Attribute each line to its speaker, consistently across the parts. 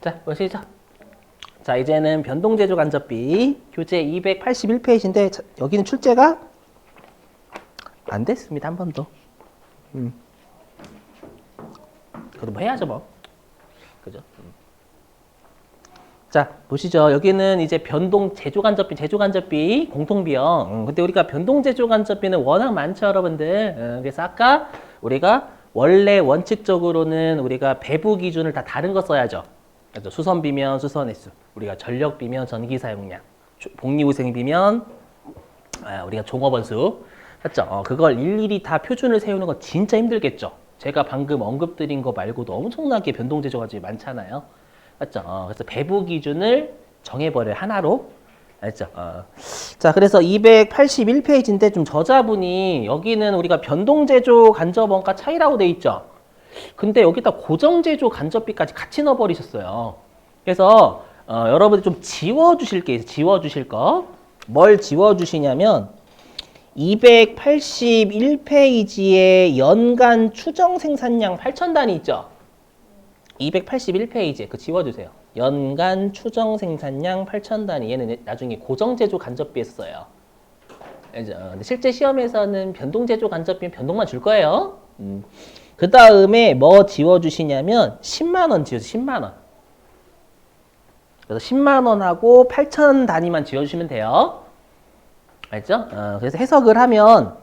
Speaker 1: 자, 보시죠. 자, 이제는 변동제조 간접비 교재 281페이지인데 여기는 출제가 안 됐습니다. 한 번도. 그래도 뭐 해야죠, 뭐. 그죠? 자, 보시죠. 여기는 이제 변동 제조간접비 공통비형. 근데 우리가 변동 제조간접비는 워낙 많죠, 여러분들. 그래서 아까 우리가 원래 원칙적으로는 우리가 배부 기준을 다 다른 거 써야죠. 그래서 수선비면 수선횟수, 우리가 전력비면 전기 사용량, 복리후생비면 우리가 종업원수. 맞죠? 그걸 일일이 다 표준을 세우는 건 진짜 힘들겠죠. 제가 방금 언급드린 거 말고도 엄청나게 변동 제조가 많잖아요. 맞죠? 그래서 배부 기준을 정해버려요. 하나로. 알죠? 자, 그래서 281페이지인데 좀 저자분이 여기는 우리가 변동제조 간접원가 차이라고 돼 있죠. 근데 여기다 고정제조 간접비까지 같이 넣어버리셨어요. 그래서 여러분들 좀 지워주실 게 있어요. 지워주실 거. 뭘 지워주시냐면 281페이지에 연간 추정 생산량 8,000단위 있죠. 281페이지에 그 지워주세요. 연간 추정 생산량 8,000단위. 얘는 나중에 고정제조 간접비에서 써요. 근데 실제 시험에서는 변동제조 간접비는 변동만 줄 거예요. 그 다음에 뭐 지워주시냐면 10만원 지워주세요. 10만원. 그래서 10만원하고 8,000 단위만 지워주시면 돼요. 알죠? 그래서 해석을 하면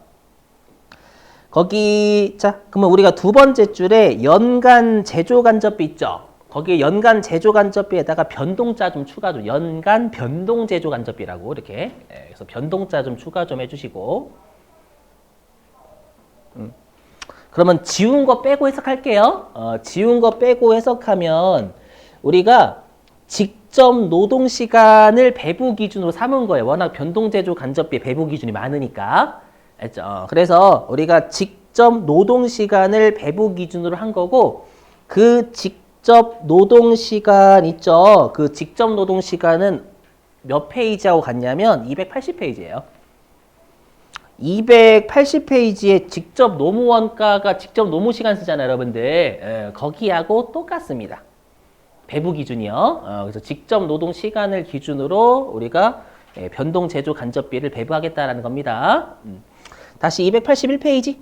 Speaker 1: 거기 자 그러면 우리가 두 번째 줄에 연간 제조 간접비 있죠. 거기에 연간 제조 간접비에다가 변동자 좀 추가 좀 연간 변동 제조 간접비라고 이렇게 그래서 변동자 좀 추가 좀 해주시고 그러면 지운 거 빼고 해석할게요. 지운 거 빼고 해석하면 우리가 직접 노동 시간을 배부 기준으로 삼은 거예요. 워낙 변동 제조 간접비 배부 기준이 많으니까. 알죠? 그래서 우리가 직접 노동 시간을 배부 기준으로 한 거고 그 직접 노동 시간 있죠? 그 직접 노동 시간은 몇 페이지하고 같냐면 280페이지예요. 280페이지에 직접 노무 원가가 직접 노무 시간 쓰잖아요, 여러분들. 거기하고 똑같습니다. 배부 기준이요. 그래서 직접 노동 시간을 기준으로 우리가 변동 제조 간접비를 배부하겠다라는 겁니다. 다시 281페이지.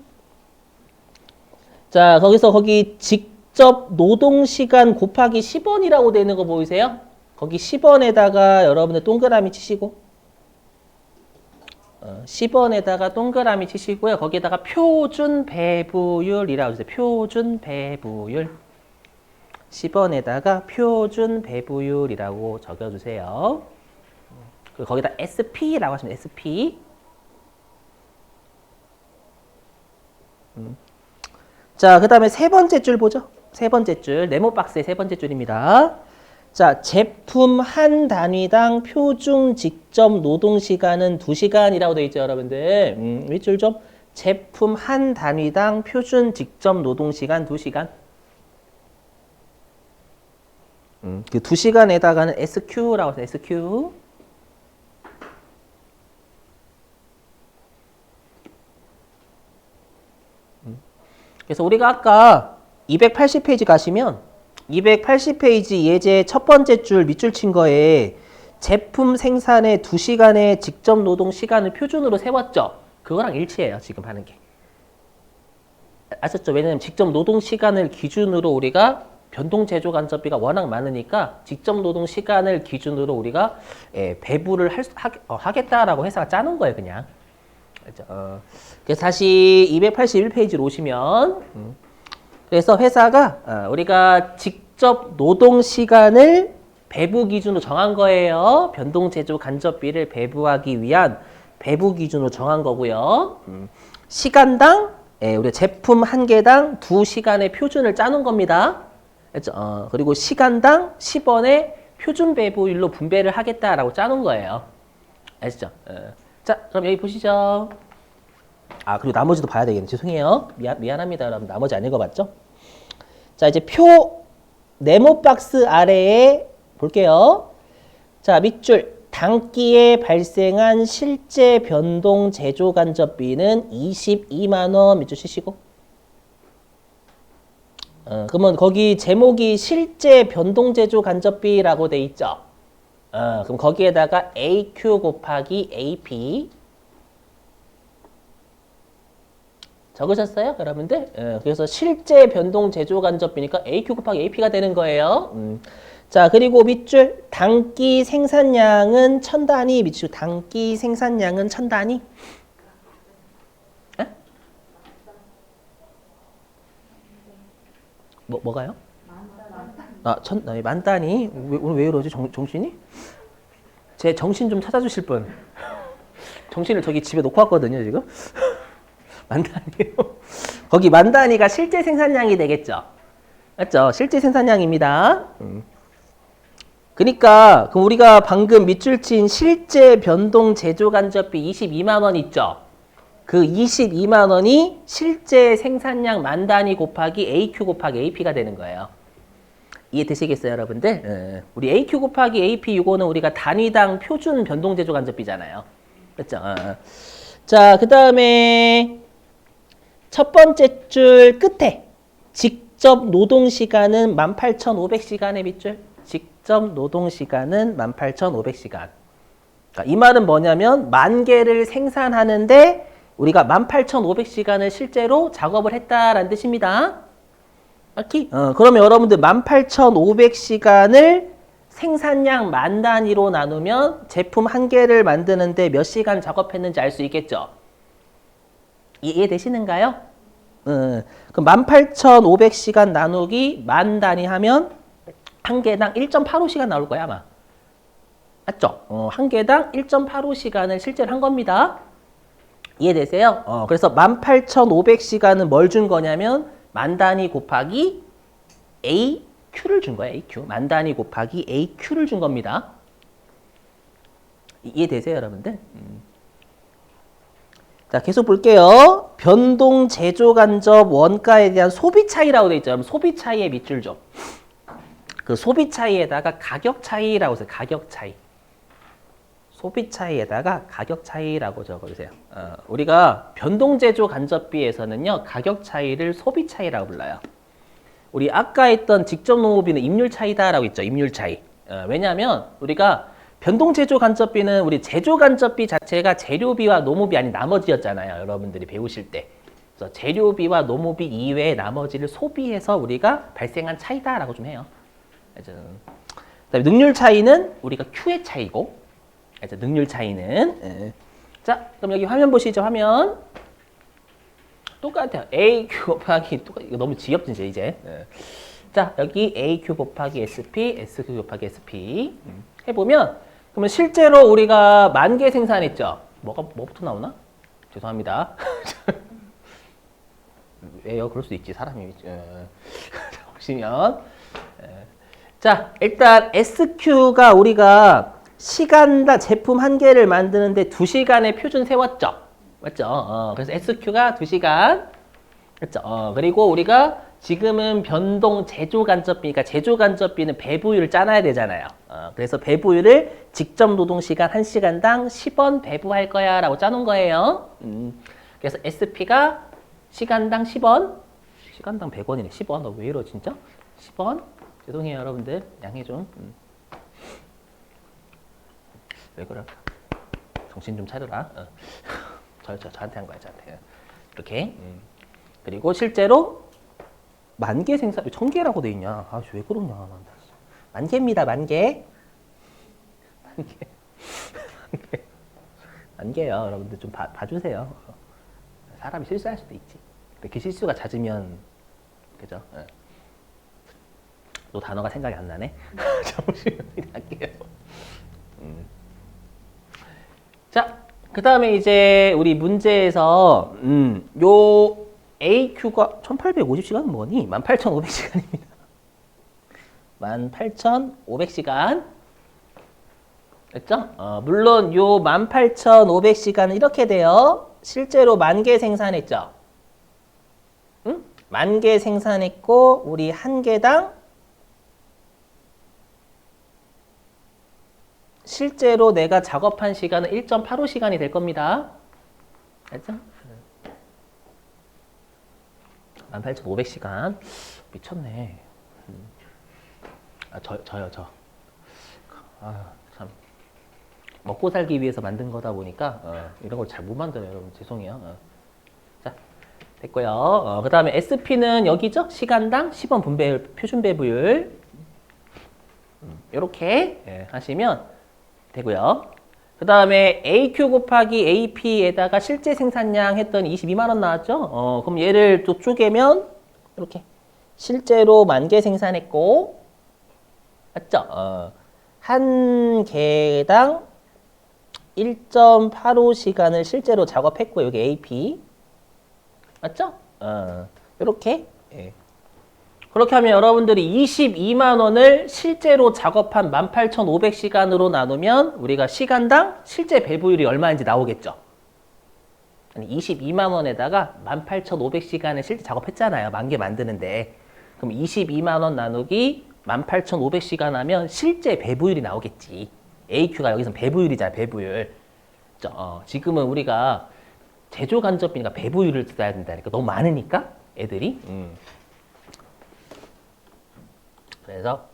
Speaker 1: 자, 거기 직접 노동 시간 곱하기 10원이라고 되는 거 보이세요? 거기 10원에다가 여러분들 동그라미 치시고 10원에다가 동그라미 치시고요. 거기에다가 표준 배부율이라고 해주세요. 표준 배부율. 10원에다가 표준 배부율이라고 적어주세요. 그리고 거기다 SP라고 하시면 SP. 자, 그 다음에 세 번째 줄 보죠. 세 번째 줄, 네모 박스의 세 번째 줄입니다. 자, 제품 한 단위당 표준 직접 노동 시간은 2시간이라고 되어 있죠, 여러분들. 윗줄 좀. 제품 한 단위당 표준 직접 노동 시간 2시간. 그 2시간에다가는 SQ라고 해서 SQ. 그래서 우리가 아까 280페이지 가시면 280페이지 예제 첫 번째 줄 밑줄 친 거에 제품 생산의 2시간의 직접 노동 시간을 표준으로 세웠죠. 그거랑 일치해요. 지금 하는 게. 아셨죠? 왜냐하면 직접 노동 시간을 기준으로 우리가 변동 제조 간접비가 워낙 많으니까 직접 노동 시간을 기준으로 우리가 배부를 하겠다라고 회사가 짜는 거예요. 그냥. 그래서 다시 281페이지로 오시면 그래서 회사가 우리가 직접 노동 시간을 배부 기준으로 정한 거예요. 변동 제조 간접비를 배부하기 위한 배부 기준으로 정한 거고요. 시간당 우리 제품 한 개당 2시간의 표준을 짜는 겁니다. 그렇죠? 그리고 시간당 10원의 표준 배부율로 분배를 하겠다라고 짜는 거예요. 아시죠? 자, 그럼 여기 보시죠. 그리고 나머지도 봐야 되겠네. 죄송해요. 미안합니다. 여러분. 나머지 안 읽어봤죠? 자, 이제 네모 박스 아래에 볼게요. 자, 밑줄. 단기에 발생한 실제 변동 제조 간접비는 22만원. 밑줄 치시고. 그러면 거기 제목이 실제 변동 제조 간접비라고 돼 있죠. 그럼 거기에다가 AQ 곱하기 AP 적으셨어요, 여러분들? 그래서 실제 변동 제조 간접비니까 AQ 곱하기 AP가 되는 거예요. 자, 그리고 밑줄 단기 생산량은 1000단위, 밑줄 단기 생산량은 1000단위. 뭐가요? 만 단위? 오늘 왜 이러지? 정신이? 제 정신 좀 찾아주실 분. 정신을 저기 집에 놓고 왔거든요, 지금. 만 단위요. 거기 만 단위가 실제 생산량이 되겠죠? 맞죠? 실제 생산량입니다. 그러니까 그럼 우리가 방금 밑줄 친 실제 변동 제조 간접비 22만 원 있죠? 그 22만 원이 실제 생산량 만 단위 곱하기 AQ 곱하기 AP가 되는 거예요. 이해되시겠어요, 여러분들? 우리 AQ 곱하기 AP 이거는 우리가 단위당 표준 변동 제조 간접비잖아요. 그렇죠? 자, 그 다음에 첫 번째 줄 끝에 직접 노동 시간은 18,500시간의 밑줄. 직접 노동 시간은 18,500시간. 그러니까 이 말은 뭐냐면 만 개를 생산하는데 우리가 18,500시간을 실제로 작업을 했다라는 뜻입니다. 오케이? 그러면 여러분들 18,500시간을 생산량 만 단위로 나누면 제품 한 개를 만드는데 몇 시간 작업했는지 알 수 있겠죠? 이해되시는가요? 그럼 18,500시간 나누기 만 단위 하면 한 개당 1.85시간 나올 거야, 아마. 맞죠? 한 개당 1.85시간을 실제로 한 겁니다. 이해되세요? 그래서 18,500시간은 뭘 준 거냐면 만 단위 곱하기 AQ를 준 거예요. AQ. 만 단위 곱하기 AQ를 준 겁니다. 이해되세요, 여러분들? 자, 계속 볼게요. 변동 제조 간접 원가에 대한 소비 차이라고 돼 있죠. 여러분, 소비 차이의 밑줄 좀. 그 소비 차이에다가 가격 차이라고 해서 가격 차이. 소비 차이에다가 가격 차이라고 적어주세요. 우리가 변동 제조 간접비에서는요, 가격 차이를 소비 차이라고 불러요. 우리 아까 했던 직접 농업비는 임률 차이다라고 했죠. 임률 차이. 왜냐하면 우리가 변동 제조 간접비는 우리 제조 간접비 자체가 재료비와 노무비 아닌 나머지였잖아요. 여러분들이 배우실 때. 그래서 재료비와 노무비 이외의 나머지를 소비해서 우리가 발생한 차이다라고 좀 해요. 그다음에 능률 차이는 우리가 Q의 차이고, 능률 차이는. 자, 그럼 여기 화면 보시죠. 화면. 똑같아요. AQ 곱하기, 이거 너무 지겹지, 이제. 자, 여기 AQ 곱하기 SP, SQ 곱하기 SP. 해보면, 그러면 실제로 우리가 10,000개 생산했죠? 뭐부터 나오나? 죄송합니다. 왜요? 그럴 수 있지, 사람이. 보시면. 자, 일단 SQ가 우리가 시간당 제품 한 개를 만드는데 2시간의 표준 세웠죠? 맞죠? 그래서 SQ가 2시간. 그렇죠? 그리고 우리가 지금은 변동 제조 간접비니까 제조 간접비는 배부율을 짜놔야 되잖아요. 그래서 배부율을 직접 노동 시간 1시간당 10원 배부할 거야 라고 짜놓은 거예요. 그래서 SP가 시간당 10원. 시간당 100원이네. 10원. 너 왜 이러 진짜? 10원. 죄송해요, 여러분들. 양해 좀. 왜 그럴까? 정신 좀 차려라. 저한테 한 거야, 저한테. 이렇게. 그리고 실제로 10,000개 생산, 1,000개라고 돼 있냐? 아, 왜 그러냐? 10,000개입니다, 10,000개. 10,000개. 10,000개. 10,000개요. 여러분들 좀 봐주세요. 사람이 실수할 수도 있지. 그 실수가 잦으면, 그죠? 또 단어가 생각이 안 나네. 잠시만요. 할게요. 자, 그 다음에 이제 우리 문제에서 요 AQ가 1850시간은 뭐니? 18,500시간입니다. 18,500시간. 됐죠? 물론 요 18,500시간은 이렇게 돼요. 실제로 10,000개 생산했죠? 응? 10,000개 생산했고 우리 한 개당 실제로 내가 작업한 시간은 1.85시간이 될 겁니다. 알죠? 18,500시간. 미쳤네. 저요. 참. 먹고 살기 위해서 만든 거다 보니까 이런 걸 잘 못 만들어요, 여러분. 죄송해요. 자, 됐고요. 그 다음에 SP는 여기죠? 시간당 10원 분배율, 표준 배부율. 이렇게 하시면 되고요. 그 다음에 AQ 곱하기 AP에다가 실제 생산량 했더니 22만 원 나왔죠? 그럼 얘를 또 쪼개면 이렇게 실제로 10,000개 생산했고, 맞죠? 한 개당 1.85시간을 실제로 작업했고, 여기 AP. 맞죠? 이렇게. 그렇게 하면 여러분들이 22만 원을 실제로 작업한 18,500시간으로 나누면 우리가 시간당 실제 배부율이 얼마인지 나오겠죠? 아니, 22만 원에다가 18,500시간을 실제 작업했잖아요. 10,000개 만드는데. 그럼 22만 원 나누기 18,500시간 하면 실제 배부율이 나오겠지. AQ가 여기서 배부율이잖아, 배부율. 지금은 우리가 제조 간접비니까 배부율을 써야 된다니까. 너무 많으니까, 애들이. 그래서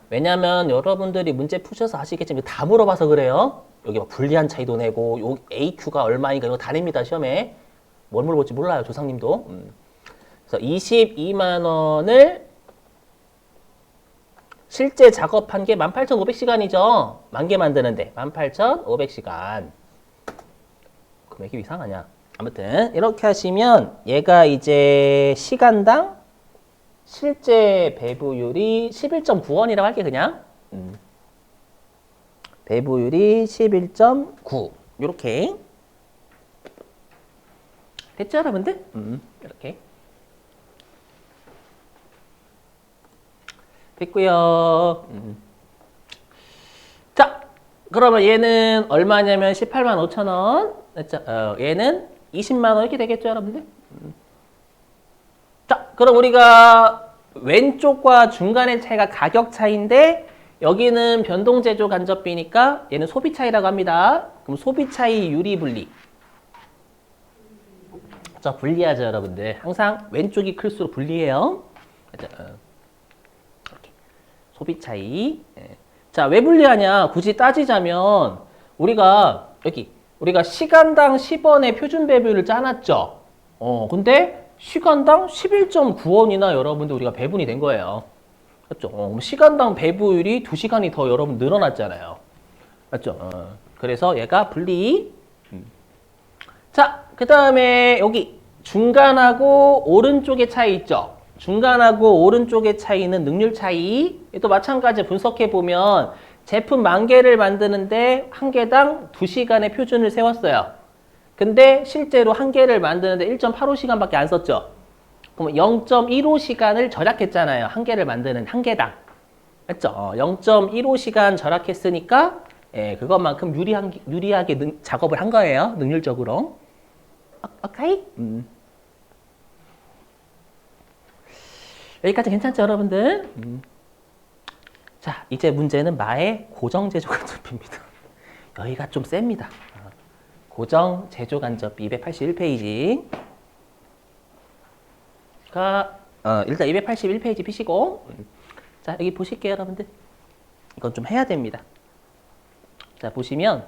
Speaker 1: 왜냐면 여러분들이 문제 푸셔서 아시겠지만 다 물어봐서 그래요. 여기 막 불리한 차이도 내고 요 AQ가 얼마인가 이거 다 냅니다, 시험에. 뭘 물어볼지 몰라요, 조상님도. 그래서 22만 원을 실제 작업한 게 18,500시간이죠. 10,000개 만드는데 18,500시간. 금액이 이상하냐. 아무튼 이렇게 하시면 얘가 이제 시간당 실제 배부율이 11.9원이라고 할게 그냥. 배부율이 11.9 이렇게 됐죠 여러분들? 이렇게 됐고요. 자, 그러면 얘는 얼마냐면 18만 5천 원. 됐죠? 얘는 20만 원 이렇게 되겠죠 여러분들? 자, 그럼 우리가 왼쪽과 중간의 차이가 가격 차이인데 여기는 변동 제조 간접비니까 얘는 소비 차이라고 합니다. 그럼 소비 차이 유리 분리. 자, 분리하죠 여러분들. 항상 왼쪽이 클수록 분리해요. 이렇게 소비 차이. 자, 왜 분리하냐? 굳이 따지자면 우리가 시간당 10원의 표준 배부율을 짜놨죠. 근데 시간당 11.9원이나 여러분들 우리가 배분이 된 거예요. 맞죠? 그럼 시간당 배부율이 2시간이 더 여러분 늘어났잖아요. 맞죠? 그래서 얘가 분리. 자, 그 다음에 여기 중간하고 오른쪽의 차이 있죠? 중간하고 오른쪽의 차이는 능률 차이. 또 마찬가지 분석해 보면 제품 10,000개를 만드는데 한 개당 2시간의 표준을 세웠어요. 근데 실제로 한 개를 만드는데 1.85시간밖에 안 썼죠. 그럼 0.15시간을 절약했잖아요. 한 개를 만드는 한 개당. 맞죠? 0.15시간 절약했으니까 그것만큼 유리하게 작업을 한 거예요. 능률적으로. 오케이? 여기까지 괜찮죠, 여러분들? 자, 이제 문제는 마의 고정 제조 간접비입니다. 여기가 좀 셉니다. 고정 제조 간접비 281페이지. 일단 281페이지 피시고. 자, 여기 보실게요, 여러분들. 이건 좀 해야 됩니다. 자, 보시면,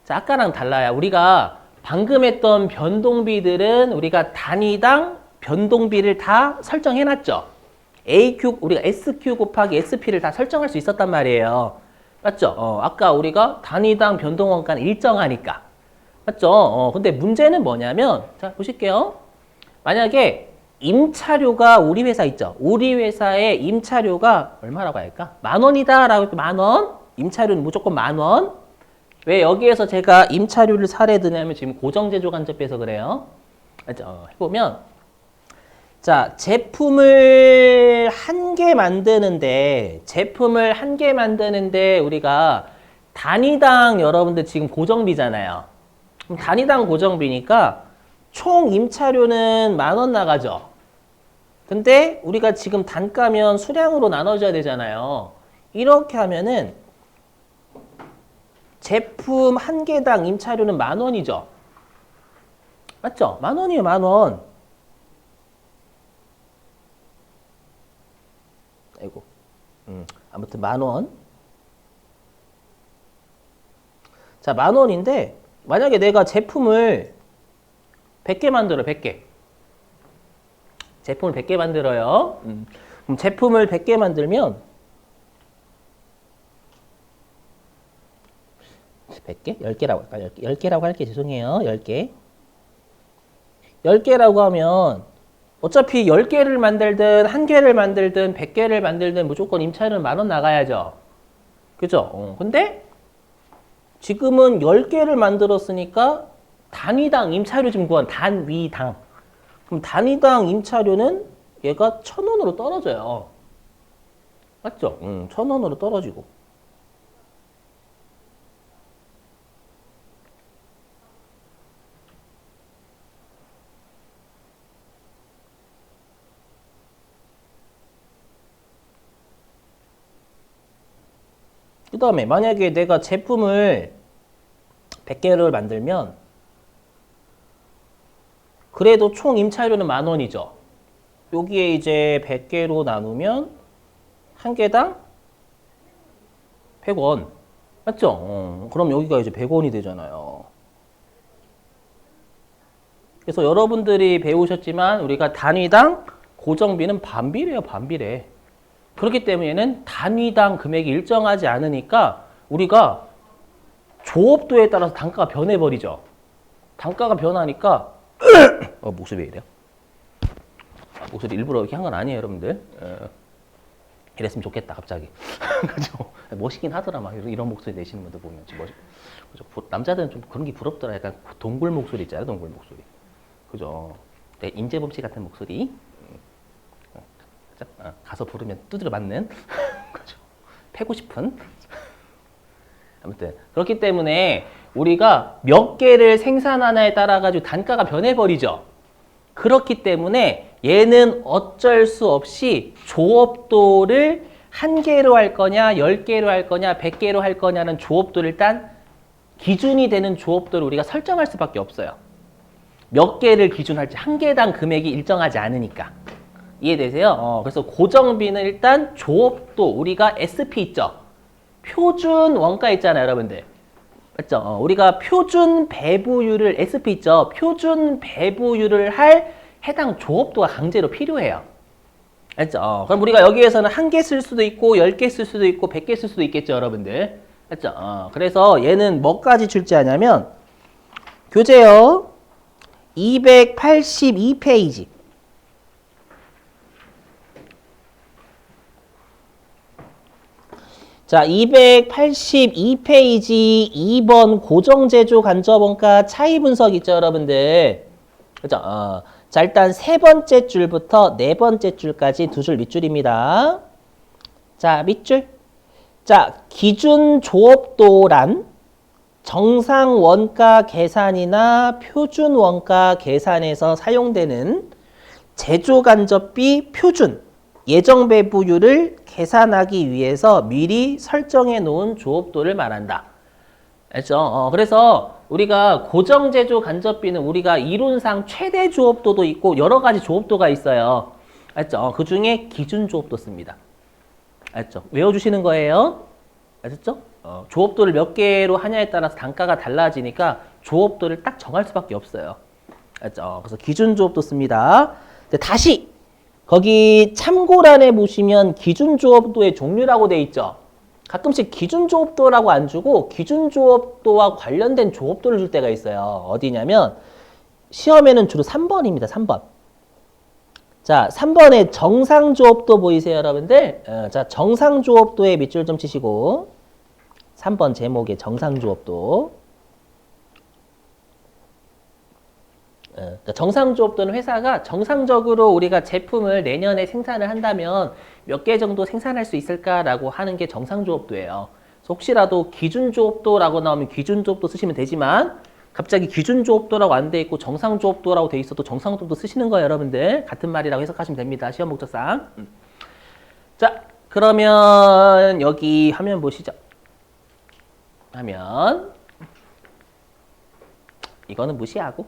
Speaker 1: 자, 아까랑 달라요. 우리가 방금 했던 변동비들은 우리가 단위당 변동비를 다 설정해놨죠. AQ, 우리가 SQ 곱하기 SP를 다 설정할 수 있었단 말이에요. 맞죠? 아까 우리가 단위당 변동원가는 일정하니까. 맞죠? 근데 문제는 뭐냐면, 자, 보실게요. 만약에 임차료가 우리 회사 있죠? 우리 회사의 임차료가 얼마라고 할까? 10,000원이다 라고 해도 10,000원? 임차료는 무조건 10,000원? 왜 여기에서 제가 임차료를 사례 드냐면 지금 고정제조 간접비에서 그래요. 해보면, 자, 제품을 한 개 만드는데 우리가 단위당 여러분들 지금 고정비잖아요. 그럼 단위당 고정비니까 총 임차료는 10,000원 나가죠. 근데 우리가 지금 단가면 수량으로 나눠줘야 되잖아요. 이렇게 하면은 제품 한 개당 임차료는 10,000원이죠. 맞죠? 10,000원이에요, 10,000원. 아무튼 10,000원. 자, 10,000원인데 만약에 내가 제품을 100개 만들어, 100개. 제품을 100개 만들어요. 그럼 제품을 100개 만들면 100개? 10개라고 할까? 10개라고 할게. 죄송해요. 10개. 10개라고 하면 어차피 10개를 만들든 1개를 만들든 100개를 만들든 무조건 임차료는 10,000원 나가야죠. 그죠? 근데 지금은 10개를 만들었으니까 단위당 임차료 좀 구한 단위당. 그럼 단위당 임차료는 얘가 1,000원으로 떨어져요. 맞죠? 1,000원으로 떨어지고. 그 다음에 만약에 내가 제품을 100개를 만들면 그래도 총 임차료는 10,000원이죠. 여기에 이제 100개로 나누면 한 개당 100원. 맞죠? 그럼 여기가 이제 100원이 되잖아요. 그래서 여러분들이 배우셨지만 우리가 단위당 고정비는 반비례예요, 반비례. 그렇기 때문에는 단위당 금액이 일정하지 않으니까 우리가 조업도에 따라서 단가가 변해버리죠. 단가가 변하니까 목소리 왜 이래요? 목소리 일부러 이렇게 한 건 아니에요, 여러분들. 이랬으면 좋겠다, 갑자기. 그죠? 멋있긴 하더라, 막 이런 목소리 내시는 분들 보면. 그죠? 남자들은 좀 그런 게 부럽더라. 약간 동굴 목소리 있잖아요, 동굴 목소리. 그죠? 임재범 씨 같은 목소리. 가서 부르면 두드려 맞는. 그죠? 패고 싶은. 아무튼 그렇기 때문에 우리가 몇 개를 생산하나에 따라 가지고 단가가 변해버리죠. 그렇기 때문에 얘는 어쩔 수 없이 조업도를 1개로 할 거냐, 10개로 할 거냐, 100개로 할 거냐는 조업도를 일단 기준이 되는 조업도를 우리가 설정할 수밖에 없어요. 몇 개를 기준할지 1개당 금액이 일정하지 않으니까. 이해되세요? 그래서 고정비는 일단 조업도, 우리가 SP 있죠? 표준 원가 있잖아요, 여러분들. 맞죠? 우리가 표준 배부율을, SP 있죠? 표준 배부율을 할 해당 조업도가 강제로 필요해요. 맞죠? 그럼 우리가 여기에서는 1개 쓸 수도 있고, 10개 쓸 수도 있고, 100개 쓸 수도 있겠죠, 여러분들. 맞죠? 그래서 얘는 뭐까지 출제하냐면, 교재요. 282페이지. 자, 282페이지 2번 고정제조 간접원가 차이 분석 있죠, 여러분들. 그죠? 자, 일단 세 번째 줄부터 네 번째 줄까지 두 줄 밑줄입니다. 자, 밑줄. 자, 기준 조업도란 정상 원가 계산이나 표준 원가 계산에서 사용되는 제조 간접비 표준 예정 배부율을 계산하기 위해서 미리 설정해 놓은 조업도를 말한다. 알죠? 그래서 우리가 고정 제조 간접비는 우리가 이론상 최대 조업도도 있고 여러 가지 조업도가 있어요. 알죠? 그 중에 기준 조업도 씁니다. 알죠? 외워주시는 거예요. 아셨죠? 조업도를 몇 개로 하냐에 따라서 단가가 달라지니까 조업도를 딱 정할 수밖에 없어요. 알죠? 그래서 기준 조업도 씁니다. 다시 거기 참고란에 보시면 기준 조업도의 종류라고 돼 있죠. 가끔씩 기준 조업도라고 안 주고 기준 조업도와 관련된 조업도를 줄 때가 있어요. 어디냐면 시험에는 주로 3번입니다. 3번. 자, 3번에 정상 조업도 보이세요, 여러분들? 자, 정상 조업도에 밑줄 좀 치시고 3번 제목에 정상 조업도. 그러니까 정상조업도는 회사가 정상적으로 우리가 제품을 내년에 생산을 한다면 몇 개 정도 생산할 수 있을까라고 하는 게 정상조업도예요. 그래서 혹시라도 기준조업도라고 나오면 기준조업도 쓰시면 되지만 갑자기 기준조업도라고 안 돼 있고 정상조업도라고 돼 있어도 정상조업도 쓰시는 거예요, 여러분들. 같은 말이라고 해석하시면 됩니다. 시험 목적상. 자, 그러면 여기 화면 보시죠. 화면. 이거는 무시하고.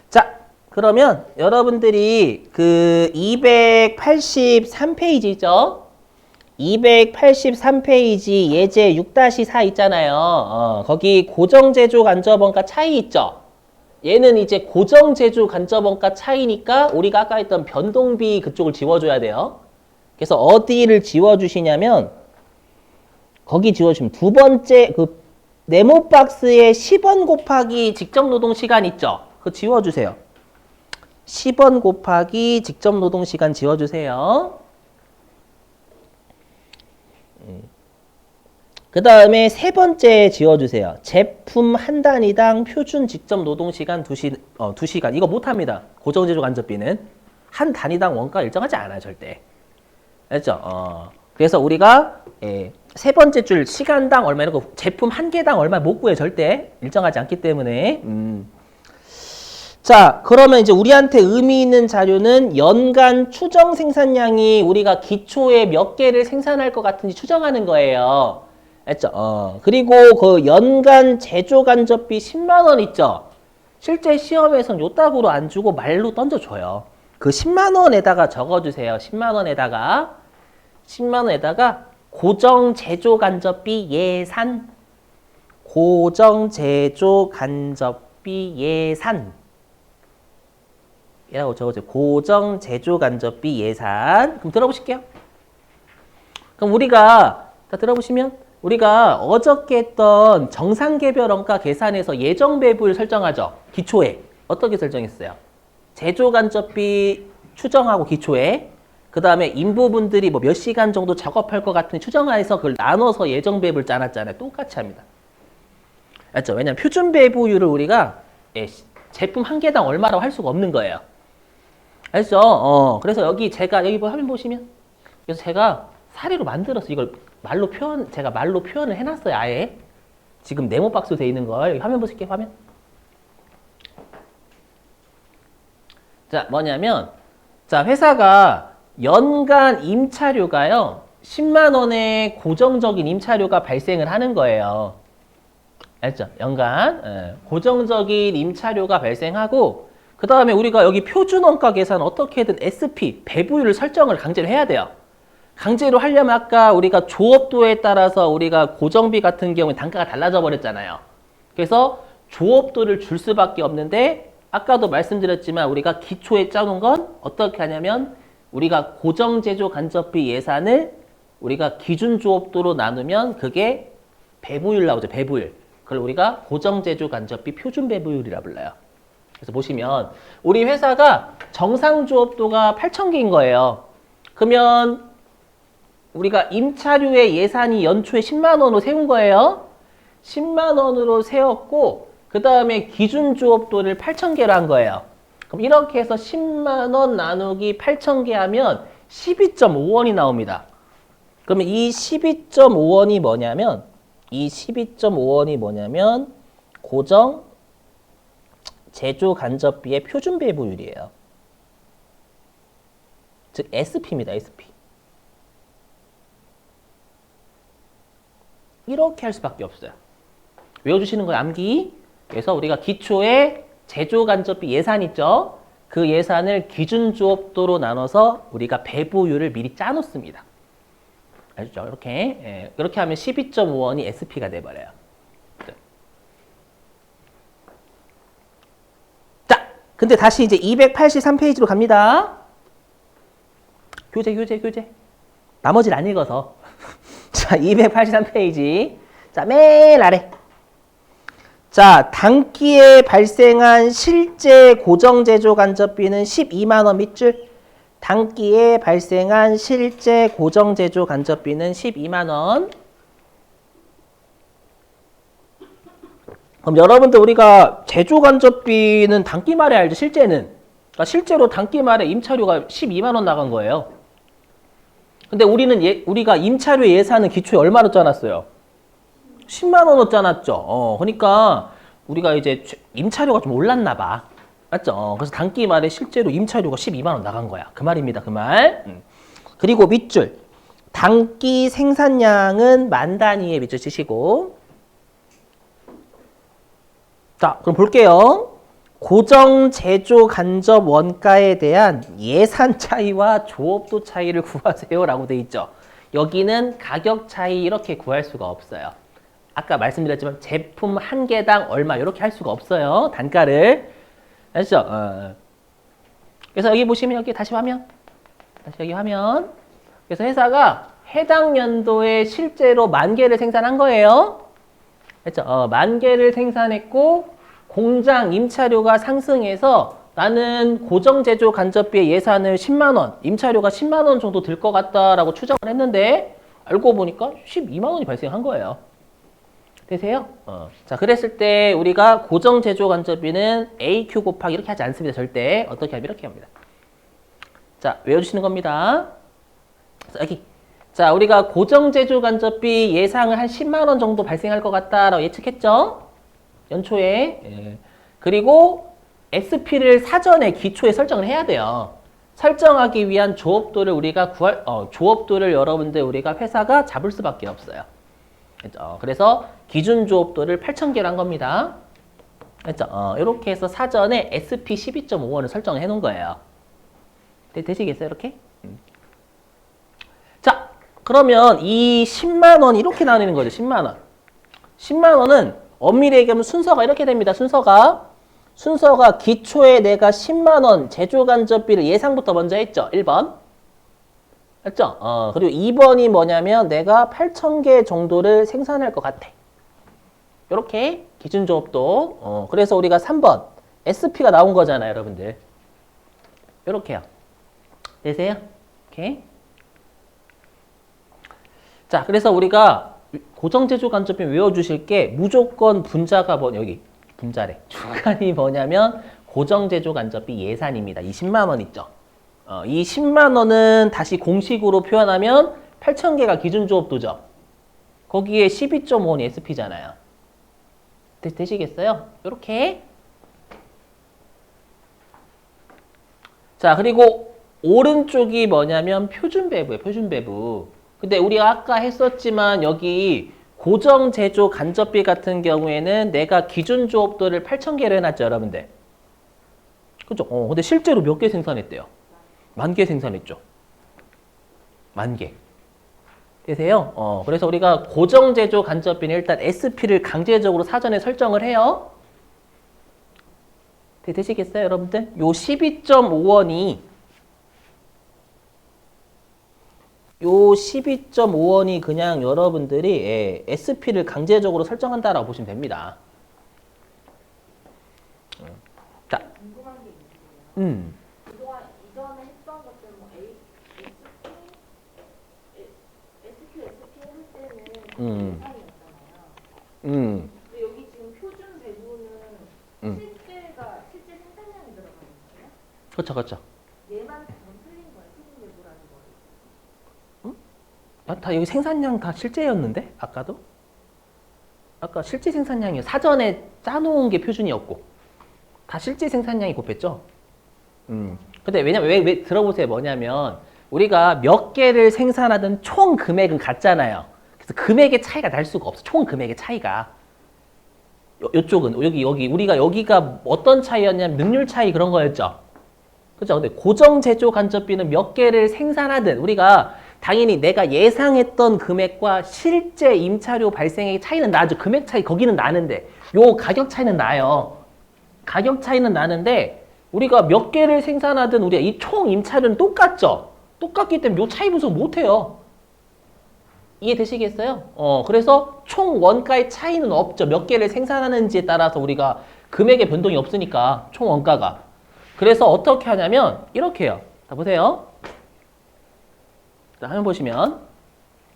Speaker 1: 자, 그러면 여러분들이 그 283페이지죠? 283페이지 예제 6-4 있잖아요. 거기 고정제조 간접원가 차이 있죠? 얘는 이제 고정제조 간접원가 차이니까 우리가 아까 했던 변동비 그쪽을 지워줘야 돼요. 그래서 어디를 지워주시냐면 거기 지워주시면 두 번째 그 네모 박스에 10원 곱하기 직접 노동 시간 있죠? 그거 지워주세요. 10원 곱하기 직접 노동 시간 지워주세요. 그 다음에 세 번째 지워주세요. 제품 한 단위당 표준 직접 노동시간 2시간. 이거 못합니다. 고정제조 간접비는. 한 단위당 원가 일정하지 않아요. 절대. 알죠? 그래서 우리가 세 번째 줄 시간당 얼마 이런 거 제품 한 개당 얼마 못 구해. 절대. 일정하지 않기 때문에. 자, 그러면 이제 우리한테 의미 있는 자료는 연간 추정 생산량이 우리가 기초에 몇 개를 생산할 것 같은지 추정하는 거예요. 알죠? 그리고 그 연간 제조 간접비 10만 원 있죠? 실제 시험에선 요따구로 안 주고 말로 던져줘요. 그 10만 원에다가 적어주세요. 10만 원에다가 고정 제조 간접비 예산. 고정 제조 간접비 예산. 이라고 적어줘요. 고정 제조 간접비 예산. 그럼 들어보실게요. 그럼 우리가 다 들어보시면 우리가 어저께 했던 정상개별원가 계산에서 예정 배분 설정하죠. 기초에 어떻게 설정했어요? 제조 간접비 추정하고 기초에 그 다음에 인부분들이 뭐 몇 시간 정도 작업할 것 같은 추정하에서 그걸 나눠서 예정 배분을 짜놨잖아요. 똑같이 합니다. 알죠? 왜냐면 표준 배분율을 우리가 제품 한 개당 얼마라고 할 수가 없는 거예요. 알죠? 그래서 여기 뭐 화면 보시면 그래서 제가 사례로 만들어서 이걸 제가 말로 표현을 해놨어요. 아예 지금 네모 박스 돼 있는 걸 여기 화면 보실게요. 화면. 자, 뭐냐면 자, 회사가 연간 임차료가요 10만 원의 고정적인 임차료가 발생을 하는 거예요. 알죠? 연간 고정적인 임차료가 발생하고 그 다음에 우리가 여기 표준원가 계산 어떻게든 SP 배부율을 설정을 강제로 해야 돼요. 강제로 하려면 아까 우리가 조업도에 따라서 우리가 고정비 같은 경우에 단가가 달라져 버렸잖아요. 그래서 조업도를 줄 수밖에 없는데 아까도 말씀드렸지만 우리가 기초에 짜놓은 건 어떻게 하냐면 우리가 고정제조 간접비 예산을 우리가 기준 조업도로 나누면 그게 배부율 나오죠. 배부율. 그걸 우리가 고정제조 간접비 표준 배부율이라 불러요. 그래서 보시면 우리 회사가 정상 조업도가 8,000개인 거예요. 그러면 우리가 임차료의 예산이 연초에 10만 원으로 세운 거예요. 10만 원으로 세웠고 그 다음에 기준 조업도를 8,000개로 한 거예요. 그럼 이렇게 해서 10만 원 나누기 8,000개 하면 12.5원이 나옵니다. 그러면 이 12.5원이 뭐냐면 고정 제조 간접비의 표준 배부율이에요. 즉 SP입니다. SP. 이렇게 할 수밖에 없어요. 외워주시는 거예요. 암기. 그래서 우리가 기초에 제조 간접비 예산 있죠. 그 예산을 기준 조업도로 나눠서 우리가 배부율을 미리 짜놓습니다. 알죠? 이렇게 하면 12.5원이 SP가 돼버려요. 자, 근데 다시 이제 283페이지로 갑니다. 교재. 나머지를 안 읽어서. 자, 283페이지. 자, 맨 아래. 자, 단기에 발생한 실제 고정제조 간접비는 12만 원 밑줄. 단기에 발생한 실제 고정제조 간접비는 12만 원. 그럼 여러분들 우리가 제조 간접비는 단기 말에 알죠? 실제는. 그러니까 실제로 단기 말에 임차료가 12만 원 나간 거예요. 근데 우리가 임차료 예산은 기초에 얼마로 짜놨어요? 10만 원으로 짜놨죠. 그러니까 우리가 이제 임차료가 좀 올랐나 봐. 맞죠? 그래서 단기 말에 실제로 임차료가 12만 원 나간 거야. 그 말입니다. 그 말. 그리고 밑줄. 단기 생산량은 만 단위의 밑줄 치시고. 자, 그럼 볼게요. 고정 제조 간접 원가에 대한 예산 차이와 조업도 차이를 구하세요라고 돼 있죠. 여기는 가격 차이 이렇게 구할 수가 없어요. 아까 말씀드렸지만 제품 한 개당 얼마 이렇게 할 수가 없어요. 단가를. 아시죠? 그래서 여기 보시면 여기 다시 화면. 다시 여기 화면. 그래서 회사가 해당 연도에 실제로 10,000개를 생산한 거예요. 그렇죠? 10,000개를 생산했고 공장 임차료가 상승해서 나는 고정제조 간접비의 예산을 10만 원, 임차료가 10만 원 정도 들 것 같다라고 추정을 했는데 알고 보니까 12만 원이 발생한 거예요. 되세요? 자, 그랬을 때 우리가 고정제조 간접비는 AQ 곱하기 이렇게 하지 않습니다. 절대. 어떻게 하면 이렇게 합니다. 자, 외워주시는 겁니다. 자, 여기. 자, 우리가 고정제조 간접비 예상을 한 10만 원 정도 발생할 것 같다라고 예측했죠? 연초에. 예. 그리고 SP를 사전에 기초에 설정을 해야 돼요. 설정하기 위한 조업도를 우리가 조업도를 여러분들 우리가 회사가 잡을 수밖에 없어요. 그렇죠? 그래서 기준 조업도를 8,000개로 한 겁니다. 그렇죠? 이렇게 해서 사전에 SP 12.5원을 설정을 해 놓은 거예요. 되시겠어요? 이렇게? 자, 그러면 이 10만 원 이렇게 나누는 거죠. 10만 원. 10만 원은 엄밀히 얘기하면 순서가 이렇게 됩니다. 순서가 기초에 내가 10만 원 제조 간접비를 예상부터 먼저 했죠. 1번. 맞죠? 그리고 2번이 뭐냐면 내가 8,000개 정도를 생산할 것 같아. 이렇게 기준 조업도. 그래서 우리가 3번 SP가 나온 거잖아요, 여러분들. 이렇게요. 되세요? 오케이. 자, 그래서 우리가 고정제조 간접비 외워주실 게 무조건 분자가 여기 분자래. 주간이 뭐냐면 고정제조 간접비 예산입니다. 이 10만 원 있죠. 이 10만 원은 다시 공식으로 표현하면 8,000개가 기준 조업도죠. 거기에 12.5원이 SP잖아요. 되시겠어요? 이렇게. 자, 그리고 오른쪽이 뭐냐면 표준 배부예요. 표준 배부. 근데 우리가 아까 했었지만 여기 고정 제조 간접비 같은 경우에는 내가 기준 조업도를 8,000개를 해놨죠, 여러분들. 그죠? 근데 실제로 몇 개 생산했대요? 10,000개 생산했죠. 10,000개. 되세요? 그래서 우리가 고정 제조 간접비는 일단 SP를 강제적으로 사전에 설정을 해요. 되시겠어요, 여러분들? 요 12.5원이 그냥 여러분들이 SP를 강제적으로 설정한다라고 보시면 됩니다. 자,
Speaker 2: 궁금한 게 있는데요. 그동안 이전에 했던 것들 뭐 SQ 할 때는 예상이었잖아요. 근데 여기 지금 표준 배부는 실제 생산량이 들어가는 거예요?
Speaker 1: 그렇죠.
Speaker 2: 얘만 좀 틀린 거예요. 표준 배부라는 거예요.
Speaker 1: 다 여기 생산량 다 실제였는데? 아까도? 아까 실제 생산량이 사전에 짜놓은 게 표준이었고 다 실제 생산량이 곱했죠? 근데 왜냐면 왜 들어보세요. 뭐냐면 우리가 몇 개를 생산하든 총 금액은 같잖아요. 그래서 금액의 차이가 날 수가 없어. 총 금액의 차이가. 요쪽은 여기 우리가 여기가 어떤 차이였냐면 능률 차이 그런 거였죠. 그죠? 근데 고정 제조 간접비는 몇 개를 생산하든 우리가 당연히 내가 예상했던 금액과 실제 임차료 발생의 차이는 나죠. 금액 차이 거기는 나는데 요 가격 차이는 나요. 가격 차이는 나는데 우리가 몇 개를 생산하든 우리가 이 총 임차료는 똑같죠. 똑같기 때문에 요 차이 분석 못해요. 이해되시겠어요? 그래서 총 원가의 차이는 없죠. 몇 개를 생산하는지에 따라서 우리가 금액의 변동이 없으니까 총 원가가. 그래서 어떻게 하냐면 이렇게 해요. 자, 보세요. 자, 화면 보시면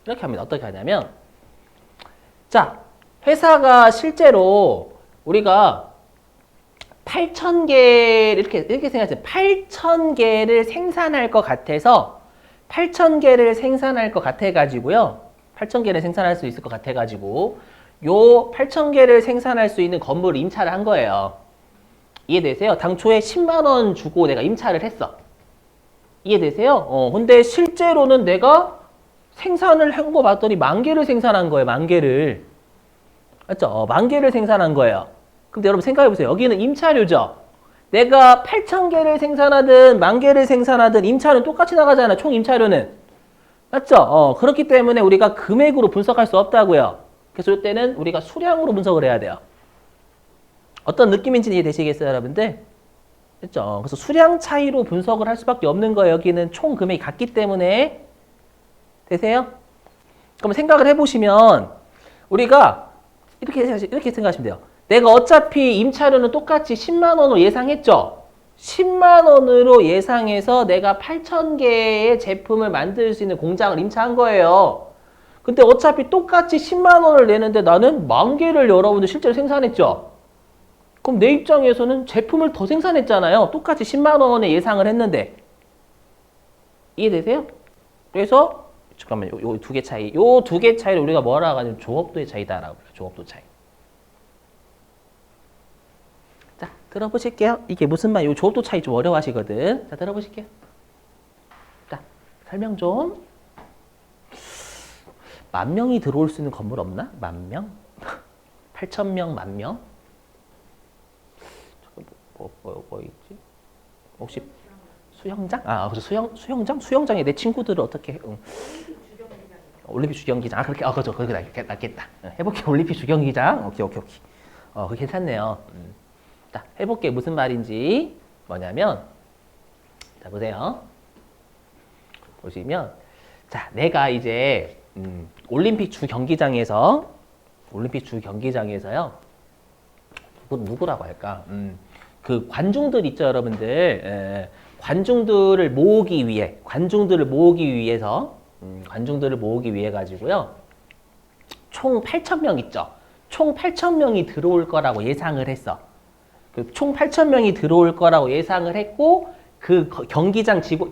Speaker 1: 이렇게 합니다. 어떻게 하냐면 자, 회사가 실제로 우리가 8,000개 이렇게 생각하세요. 8,000개를 생산할 것 같아서 8,000개를 생산할 것 같아가지고요. 8,000개를 생산할 수 있을 것 같아가지고 요 8,000개를 생산할 수 있는 건물을 임차를 한 거예요. 이해되세요? 당초에 10만 원 주고 내가 임차를 했어. 이해되세요? 근데 실제로는 내가 생산을 한 거 봤더니 10,000개를 생산한 거예요. 10,000개를. 맞죠? 10,000개를 생산한 거예요. 근데 여러분 생각해보세요. 여기는 임차료죠? 내가 8,000개를 생산하든 10,000개를 생산하든 임차료는 똑같이 나가잖아요. 총 임차료는. 맞죠? 그렇기 때문에 우리가 금액으로 분석할 수 없다고요. 그래서 이때는 우리가 수량으로 분석을 해야 돼요. 어떤 느낌인지 이해되시겠어요, 여러분들? 됐죠? 그래서 수량 차이로 분석을 할 수밖에 없는 거예요. 여기는 총 금액이 같기 때문에. 되세요? 그럼 생각을 해보시면 우리가 이렇게 생각하시면 돼요. 내가 어차피 임차료는 똑같이 10만 원으로 예상했죠? 10만 원으로 예상해서 내가 8,000개의 제품을 만들 수 있는 공장을 임차한 거예요. 근데 어차피 똑같이 10만 원을 내는데 나는 10,000개를 여러분들 실제로 생산했죠? 그럼 내 입장에서는 제품을 더 생산했잖아요. 똑같이 10만 원에 예상을 했는데. 이해되세요? 그래서 잠깐만, 요 두 개 차이. 요 두 개 차이를 우리가 뭐라고 하냐면 조업도의 차이다라고 해요. 조업도 차이. 자, 들어보실게요. 이게 무슨 말? 요 조업도 차이 좀 어려워하시거든. 자, 들어보실게요. 자, 설명 좀. 10,000명이 들어올 수 있는 건물 없나? 10,000명? 8,000명, 10,000명? 뭐 있지? 혹시 수영장? 그래서 수영장? 수영장에 내 친구들을 어떻게 해? 올림픽 주경기장. 그렇게, 그렇게 낫겠다. 해볼게, 올림픽 주경기장. 오케이. 그거 괜찮네요. 자, 해볼게. 무슨 말인지. 뭐냐면, 자, 보세요. 보시면, 자, 내가 이제, 올림픽 주경기장에서요, 누구라고 할까? 그 관중들 있죠, 여러분들. 관중들을 모으기 위해 가지고요. 총 8,000명 있죠. 총 8,000명이 들어올 거라고 예상을 했어. 그 총 8,000명이 들어올 거라고 예상을 했고, 그 경기장의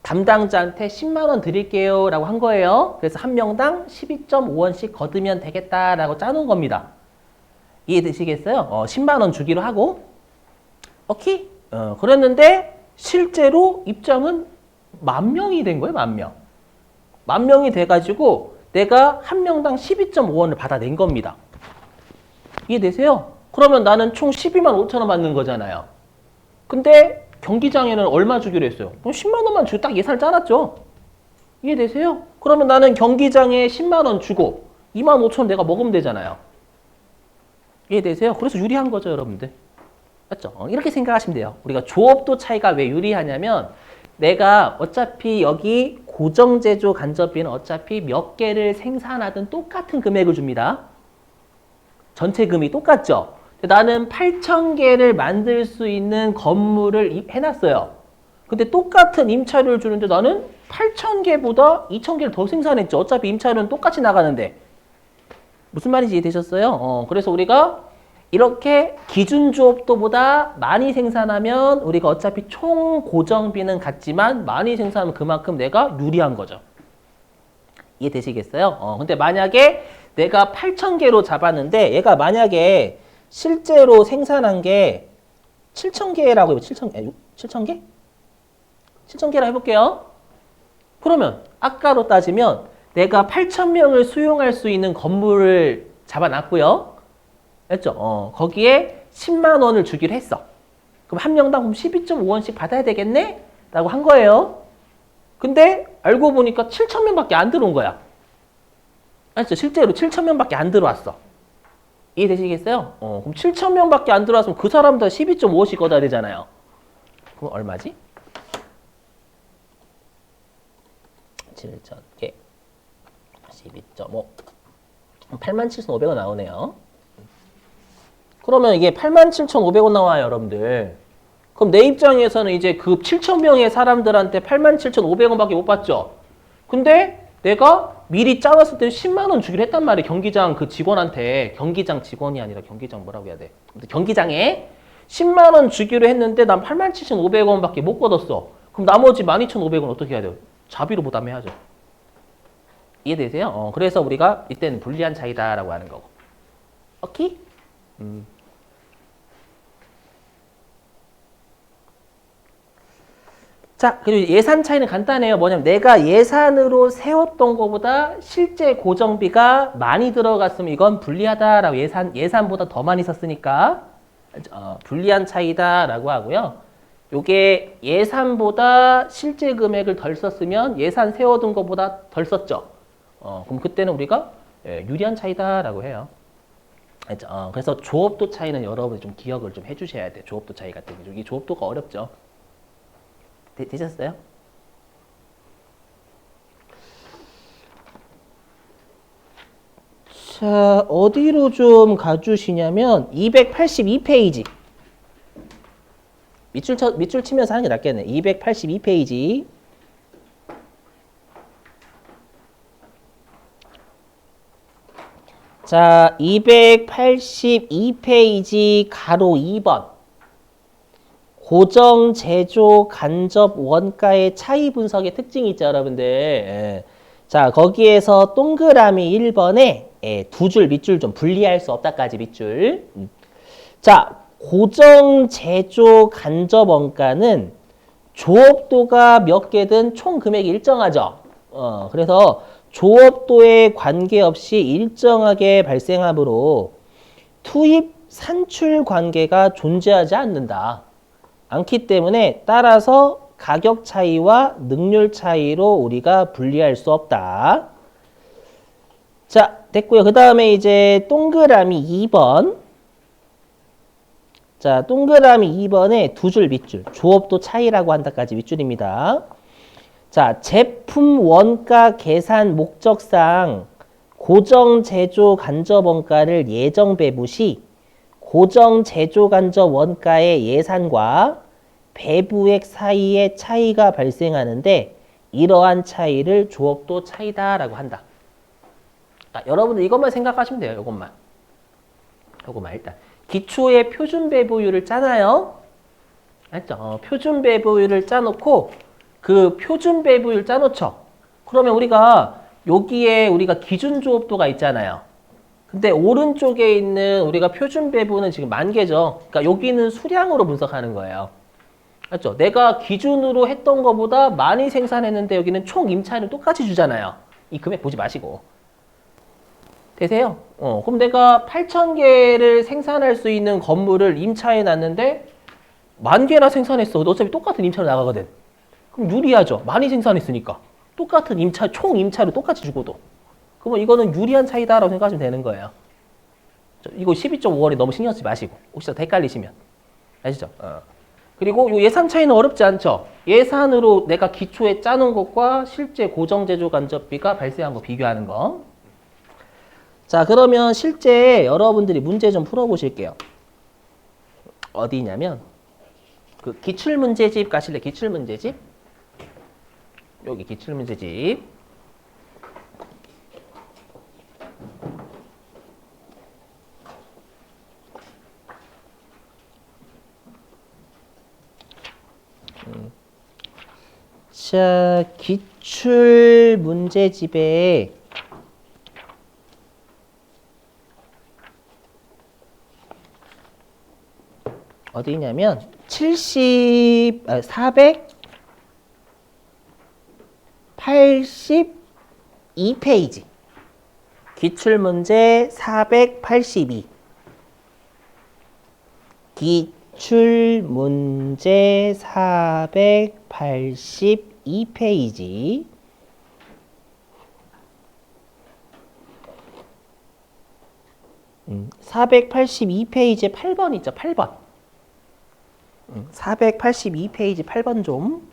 Speaker 1: 담당자한테 10만 원 드릴게요 라고 한 거예요. 그래서 한 명당 12.5원씩 거두면 되겠다라고 짜놓은 겁니다. 이해되시겠어요? 10만 원 주기로 하고. 오케이? 그랬는데 실제로 입장은 10,000명이 된 거예요. 10,000명. 10,000명이 돼가지고 내가 한 명당 12.5원을 받아낸 겁니다. 이해되세요? 그러면 나는 총 125,000원 받는 거잖아요. 근데 경기장에는 얼마 주기로 했어요? 10만 원만 주고 딱 예산을 짜놨죠. 이해되세요? 그러면 나는 경기장에 10만 원 주고 25,000원 내가 먹으면 되잖아요. 이해되세요? 그래서 유리한 거죠, 여러분들. 맞죠? 이렇게 생각하시면 돼요. 우리가 조업도 차이가 왜 유리하냐면 내가 어차피 여기 고정제조 간접비는 어차피 몇 개를 생산하든 똑같은 금액을 줍니다. 전체 금이 똑같죠? 나는 8,000개를 만들 수 있는 건물을 해놨어요. 근데 똑같은 임차료를 주는데 나는 8,000개보다 2,000개를 더 생산했죠. 어차피 임차료는 똑같이 나가는데. 무슨 말인지 이해되셨어요? 그래서 우리가 이렇게 기준 조업도보다 많이 생산하면 우리가 어차피 총 고정비는 같지만 많이 생산하면 그만큼 내가 유리한 거죠. 이해되시겠어요? 근데 만약에 내가 8,000개로 잡았는데 얘가 만약에 실제로 생산한 게 7,000개라고 해요. 7,000개? 7,000개라 해볼게요. 그러면 아까로 따지면 내가 8,000명을 수용할 수 있는 건물을 잡아놨고요. 됐죠? 거기에 10만 원을 주기로 했어. 그럼 한 명당 12.5원씩 받아야 되겠네? 라고 한 거예요. 근데 알고 보니까 7,000명밖에 안 들어온 거야. 알죠? 실제로 7,000명밖에 안 들어왔어. 이해되시겠어요? 그럼 7,000명밖에 안 들어왔으면 그 사람들 12.5원씩 걷어야 되잖아요. 그럼 얼마지? 7,000개 12.5 87,500원 나오네요. 그러면 이게 87,500원 나와요, 여러분들. 그럼 내 입장에서는 이제 그 7,000명의 사람들한테 87,500원밖에 못 받죠. 근데 내가 미리 짜놨을 때 10만 원 주기로 했단 말이에요. 경기장 그 직원한테. 경기장 직원이 아니라 경기장 뭐라고 해야 돼? 경기장에 10만 원 주기로 했는데 난 87,500원밖에 못 걷었어. 그럼 나머지 12,500원 어떻게 해야 돼요? 자비로 부담해야죠. 이해되세요? 그래서 우리가 이때는 불리한 차이다라고 하는 거고. 오케이? 자, 그리고 예산 차이는 간단해요. 뭐냐면 내가 예산으로 세웠던 것보다 실제 고정비가 많이 들어갔으면 이건 불리하다라고 예산보다 더 많이 썼으니까 불리한 차이다라고 하고요. 요게 예산보다 실제 금액을 덜 썼으면 예산 세워둔 것보다 덜 썼죠. 그럼 그때는 우리가 유리한 차이다라고 해요. 알죠? 그래서 조업도 차이는 여러분이 좀 기억을 좀 해주셔야 돼요. 조업도 차이 같은 게. 이 조업도가 어렵죠. 되셨어요? 자, 어디로 좀 가주시냐면 282페이지. 밑줄 치면서 하는 게 낫겠네. 282페이지. 자, 282페이지 가로 2번. 고정, 제조, 간접, 원가의 차이 분석의 특징이 있죠, 여러분들. 예. 자, 거기에서 동그라미 1번에 두 줄, 밑줄 좀 분리할 수 없다까지 밑줄. 자, 고정, 제조, 간접 원가는 조업도가 몇 개든 총 금액이 일정하죠. 그래서 조업도에 관계없이 일정하게 발생하므로 투입, 산출 관계가 존재하지 않기 때문에 따라서 가격 차이와 능률 차이로 우리가 분리할 수 없다. 자, 됐고요. 그 다음에 이제 동그라미 2번. 자, 동그라미 2번에 두 줄 밑줄. 조업도 차이라고 한다까지 밑줄입니다. 자, 제품 원가 계산 목적상 고정 제조 간접 원가를 예정 배부 시 고정 제조 간접 원가의 예산과 배부액 사이에 차이가 발생하는데 이러한 차이를 조업도 차이다라고 한다. 자, 여러분들 이것만 생각하시면 돼요. 이것만 일단 기초의 표준 배부율을 짜나요? 알죠? 표준 배부율을 짜놓고 그 표준 배부율 짜놓죠. 그러면 우리가 여기에 우리가 기준 조업도가 있잖아요. 근데 오른쪽에 있는 우리가 표준 배부는 지금 10,000개죠. 그러니까 여기는 수량으로 분석하는 거예요. 맞죠? 내가 기준으로 했던 것보다 많이 생산했는데 여기는 총 임차인을 똑같이 주잖아요. 이 금액 보지 마시고. 되세요? 그럼 내가 8,000개를 생산할 수 있는 건물을 임차해 놨는데 10,000개나 생산했어. 어차피 똑같은 임차로 나가거든. 그럼 유리하죠. 많이 생산했으니까. 똑같은 임차, 총 임차로 똑같이 주고도. 그러면 이거는 유리한 차이다라고 생각하시면 되는 거예요. 이거 12.5원에 너무 신경 쓰지 마시고. 혹시 더 헷갈리시면. 아시죠? 그리고 요 예산 차이는 어렵지 않죠? 예산으로 내가 기초에 짜놓은 것과 실제 고정제조 간접비가 발생한 거 비교하는 거. 자, 그러면 실제 여러분들이 문제 좀 풀어보실게요. 어디냐면 그 기출문제집 가실래? 기출문제집. 여기 기출문제집. 자, 기출문제집에 어디 있냐면 482페이지. 기출문제 482. 기출문제 482페이지. 482페이지에 8번 있죠. 8번. 482페이지 8번 좀.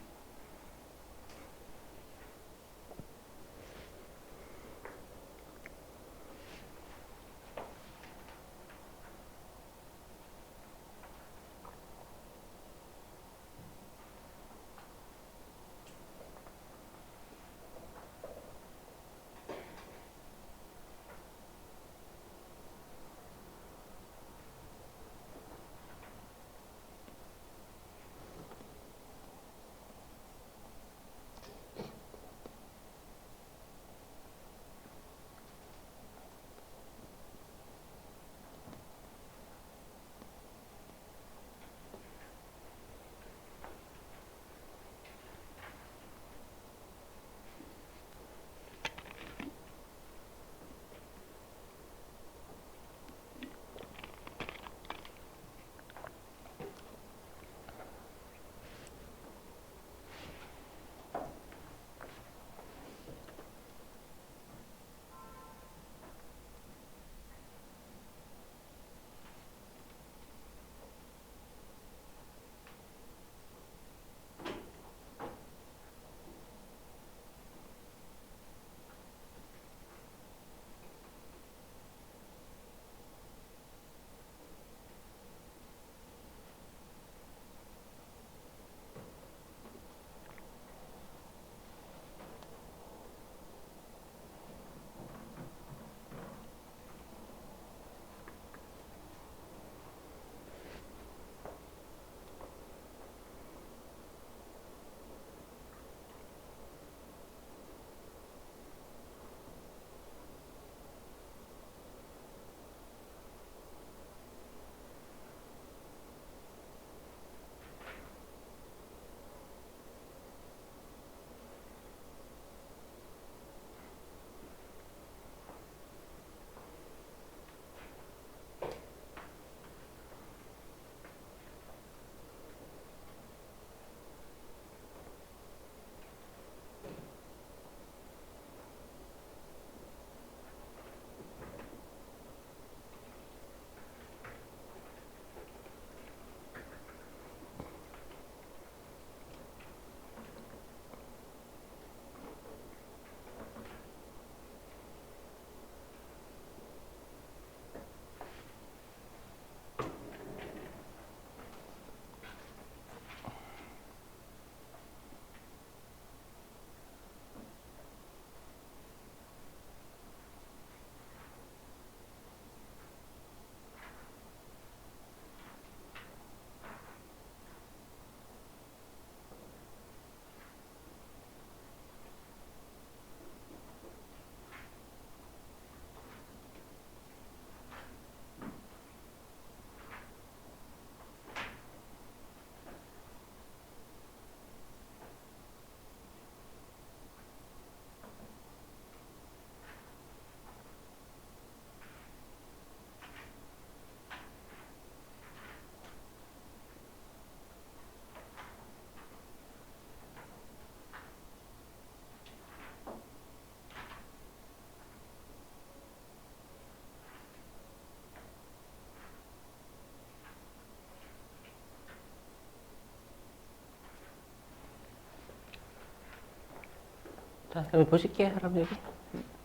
Speaker 1: 자, 그럼 보실게요, 여러분 여기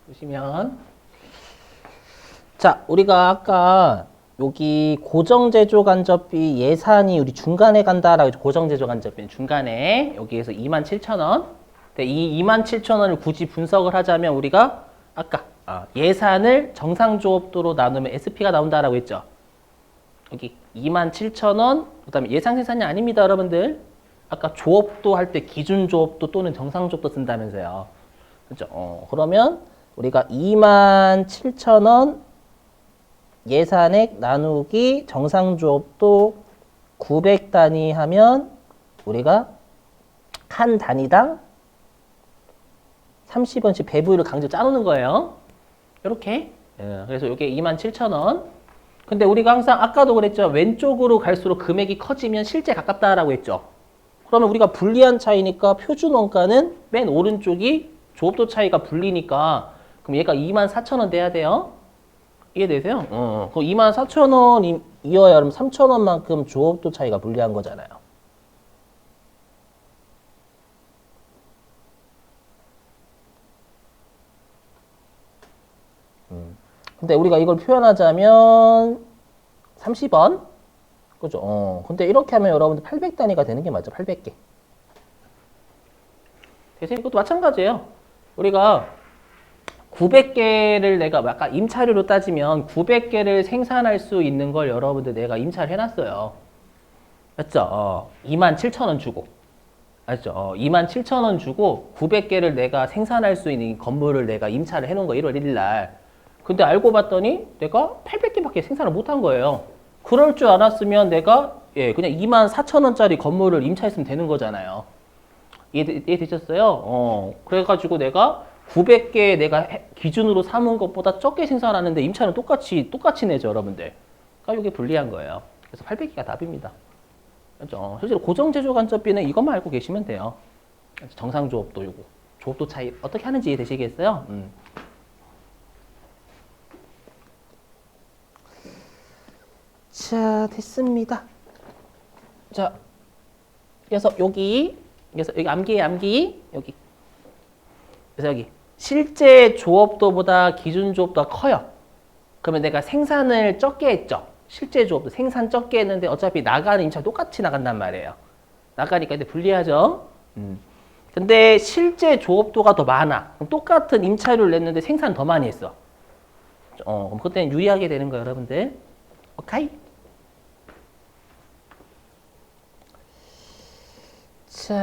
Speaker 1: 보시면 자, 우리가 아까 여기 고정제조간접비 예산이 우리 중간에 간다라고 했죠. 고정제조간접비 중간에 여기에서 27,000원. 근데 이 27,000원을 굳이 분석을 하자면 우리가 아까 예산을 정상조업도로 나누면 SP가 나온다라고 했죠. 여기 27,000원. 그다음에 예상 생산이 아닙니다, 여러분들. 아까 조업도 할 때 기준 조업도 또는 정상 조업도 쓴다면서요. 그렇죠? 그러면 우리가 27,000원 예산액 나누기 정상 조업도 900단위 하면 우리가 한 단위당 30원씩 배분율을 강제로 짜놓는 거예요. 이렇게. 그래서 이게 27,000원. 근데 우리가 항상 아까도 그랬죠. 왼쪽으로 갈수록 금액이 커지면 실제 가깝다라고 했죠. 그러면 우리가 불리한 차이니까 표준 원가는 맨 오른쪽이 조업도 차이가 불리니까 그럼 얘가 24,000원 돼야 돼요. 이해되세요? 그럼 24,000원이어야 그럼 3,000원만큼 조업도 차이가 불리한 거잖아요. 근데 우리가 이걸 표현하자면 30원? 그죠? 근데 이렇게 하면 여러분들 800단위가 되는 게 맞죠? 800개. 대신 이것도 마찬가지예요. 우리가 900개를 내가 아까 임차료로 따지면 900개를 생산할 수 있는 걸 여러분들 내가 임차를 해놨어요. 맞죠? 27,000원 주고. 맞죠? 27,000원 주고 900개를 내가 생산할 수 있는 건물을 내가 임차를 해놓은 거 1월 1일 날. 근데 알고 봤더니 내가 800개밖에 생산을 못한 거예요. 그럴 줄 알았으면 내가 그냥 24,000원짜리 건물을 임차했으면 되는 거잖아요. 이해되셨어요? 그래가지고 내가 900개 내가 기준으로 삼은 것보다 적게 생산하는데 임차는 똑같이 내죠, 여러분들. 그러니까 이게 불리한 거예요. 그래서 800개가 답입니다. 그렇죠? 실제로 고정제조간접비는 이것만 알고 계시면 돼요. 정상조업도 요거. 조업도 차이 어떻게 하는지 이해되시겠어요? 자, 됐습니다. 자, 그래서 여기 암기, 여기. 그래서 여기. 실제 조업도보다 기준 조업도가 커요. 그러면 내가 생산을 적게 했죠. 실제 조업도 생산 적게 했는데 어차피 나가는 임차 똑같이 나간단 말이에요. 나가니까 근데 불리하죠. 근데 실제 조업도가 더 많아. 그럼 똑같은 임차료를 냈는데 생산 더 많이 했어. 그럼 그때는 유리하게 되는 거예요, 여러분들. 오케이? 자.